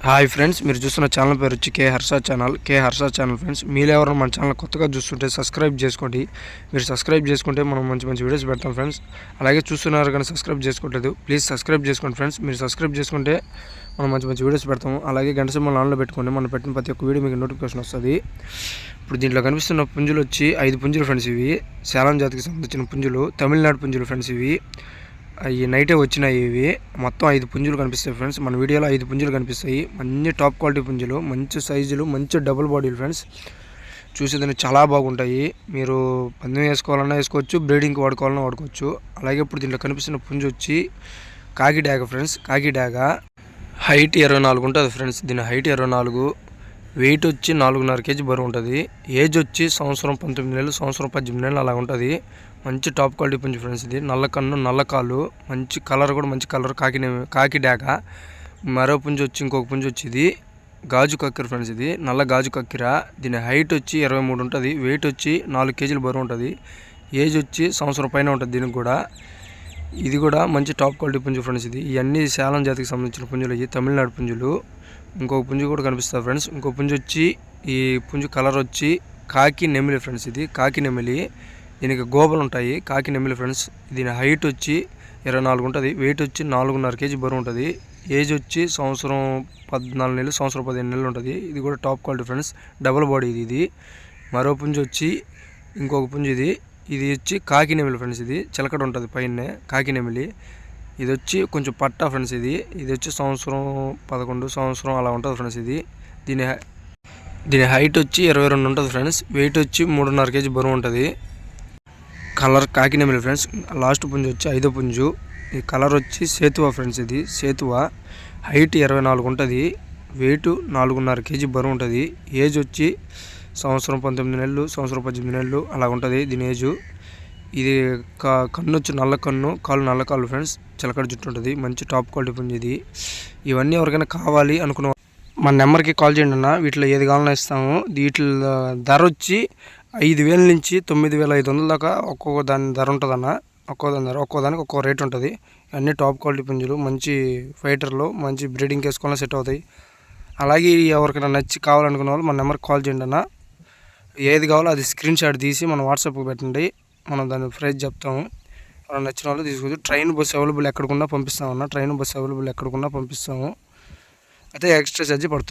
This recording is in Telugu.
హాయ్ ఫ్రెండ్స్, మీరు చూస్తున్న ఛానల్ పేరు వచ్చి కే హర్ష ఛానల్ ఫ్రెండ్స్. మీరు ఎవరైనా మన ఛానల్ కొత్తగా చూస్తుంటే సబ్స్క్రైబ్ చేసుకోండి. మీరు సబ్స్క్రైబ్ చేసుకుంటే మనం మంచి మంచి వీడియోస్ పెడతాం ఫ్రెండ్స్. అలాగే చూస్తున్నారు కానీ సబ్స్క్రైబ్ చేసుకోవట్లేదు, ప్లీజ్ సబ్స్క్రైబ్ చేసుకోండి ఫ్రెండ్స్. మీరు సబ్స్క్రైబ్ చేసుకుంటే మనం మంచి మంచి వీడియోస్ పెడతాము. అలాగే గంట సింబల్ ఆన్లో పెట్టుకోండి, మనం పెట్టిన ప్రతి ఒక్క వీడియో మీకు నోటిఫికేషన్ వస్తుంది. ఇప్పుడు దీంట్లో కనిపిస్తున్న పుంజులు వచ్చి 5 పుంజులు ఫ్రెండ్స్. ఇవి సేలం జాతికి సంబంధించిన పుంజులు, తమిళనాడు పుంజులు ఫ్రెండ్స్. ఇవి ఈ నైటే వచ్చినాయి. ఇవి మొత్తం 5 పుంజులు కనిపిస్తాయి ఫ్రెండ్స్. మన వీడియోలో 5 పుంజులు కనిపిస్తాయి. మంచి టాప్ క్వాలిటీ పుంజులు, మంచి సైజులు, మంచి డబుల్ బాడీలు ఫ్రెండ్స్. చూసేదానికి చాలా బాగుంటాయి. మీరు పందెం వేసుకోవాలన్నా వేసుకోవచ్చు, బ్రీడింగ్కి వాడుకోవాలన్నా వాడుకోవచ్చు. అలాగే ఇప్పుడు దీంట్లో కనిపిస్తున్న పుంజు వచ్చి కాకి డాగ ఫ్రెండ్స్. కాకి డాగ హైట్ 24 ఉంటుంది ఫ్రెండ్స్. దీని హైట్ 24, వెయిట్ వచ్చి 4.5 kg బరువు ఉంటుంది. ఏజ్ వచ్చి సంవత్సరం 19 నెలలు, సంవత్సరం 18 నెలలు అలా ఉంటుంది. మంచి టాప్ క్వాలిటీ పుంజు ఫ్రెండ్స్. ఇది నల్ల కన్ను, నల్ల కాళ్ళు, మంచి కలర్ కూడా మంచి కలర్. కాకి డాక. మరో పుంజు వచ్చి ఇంకొక పుంజు వచ్చి ఇది గాజు కక్కిర ఫ్రెండ్స్. ఇది నల్ల గాజు కక్కిర. దీని హైట్ వచ్చి 23 ఉంటుంది. వెయిట్ వచ్చి 4 kg బరువు ఉంటుంది. ఏజ్ వచ్చి సంవత్సరం పైన ఉంటుంది దీనికి కూడా. ఇది కూడా మంచి టాప్ క్వాలిటీ పుంజు ఫ్రెండ్స్. ఇది ఇవన్నీ సేలం జాతికి సంబంధించిన పుంజులు. ఇవి తమిళనాడు పుంజులు. ఇంకొక పుంజు కూడా కనిపిస్తుంది ఫ్రెండ్స్. ఇంకో పుంజు వచ్చి ఈ పుంజు కలర్ వచ్చి కాకి నెమిలి ఫ్రెండ్స్. ఇది కాకి నెమిలి. దీనికి గోబలు ఉంటాయి. కాకి నెమిలి ఫ్రెండ్స్. దీని హైట్ వచ్చి 24 ఉంటుంది. వెయిట్ వచ్చి 4.5 kg బరువు ఉంటుంది. ఏజ్ వచ్చి సంవత్సరం 14 నెలలు, సంవత్సరం 15 నెలలు ఉంటుంది. ఇది కూడా top quality friends. Double body ఇది. మరో పుంజు వచ్చి ఇంకొక పుంజు ఇది వచ్చి కాకి నెమిలి ఫ్రెండ్స్. ఇది చిలకడ ఉంటుంది పైన. కాకి నెమిలి. ఇది వచ్చి కొంచెం పట్టా ఫ్రెండ్స్. ఇది వచ్చి సంవత్సరం 11 సంవత్సరం అలా ఉంటుంది ఫ్రెండ్స్. ఇది దీని హైట్ వచ్చి 22 ఉంటుంది ఫ్రెండ్స్. వెయిట్ వచ్చి 3.5 kg బరువు ఉంటుంది. కలర్ కాకి నెమిలి ఫ్రెండ్స్. లాస్ట్ పుంజు వచ్చి 5వ పుంజు. ఈ కలర్ వచ్చి సేతువా ఫ్రెండ్స్. ఇది సేతువా. హైట్ 24 ఉంటుంది. వెయిట్ 4.5 kg బరువు ఉంటుంది. ఏజ్ వచ్చి సంవత్సరం 19 నెలలు, సంవత్సరం 18 నెలలు అలా ఉంటుంది దీని ఏజు. ఇది కన్ను వచ్చి నల్ల కన్ను, కాళ్ళు నల్ల కాళ్ళు ఫ్రెండ్స్. చిలకడ జుట్టు ఉంటుంది. మంచి టాప్ క్వాలిటీ పుంజు ఇది. ఇవన్నీ ఎవరికైనా కావాలి అనుకున్న మన నెంబర్కి కాల్ చేయండి అన్న. వీటిలో ఏది కావాలన్నా ఇస్తాము. వీటి ధర వచ్చి 5,000 నుంచి 9,500 దాకా ఒక్కొక్క దాని ధర ఉంటుందన్న. ఒక్కో దానికి ఒక్కో రేట్ ఉంటుంది. అన్నీ టాప్ క్వాలిటీ పుంజులు, మంచి ఫైటర్లు, మంచి బ్రీడింగ్ వేసుకోవాలని సెట్ అవుతాయి. అలాగే ఎవరికైనా నచ్చి కావాలనుకున్న వాళ్ళు మన నెంబర్కి కాల్ చేయండి అన్న. ఏది కావాలో అది స్క్రీన్ షాట్ తీసి మన వాట్సాప్కి పెట్టండి. మనం దాని ప్రైస్ చెప్తాము. మనం నచ్చిన వాళ్ళు తీసుకొచ్చి ట్రైన్ బస్సు అవైలబుల్ ఎక్కడికన్నా పంపిస్తామన్నా. ట్రైన్ బస్సు అవైలబుల్ ఎక్కడికన్నా పంపిస్తాము. అయితే ఎక్స్ట్రా ఛార్జీ పడుతుంది.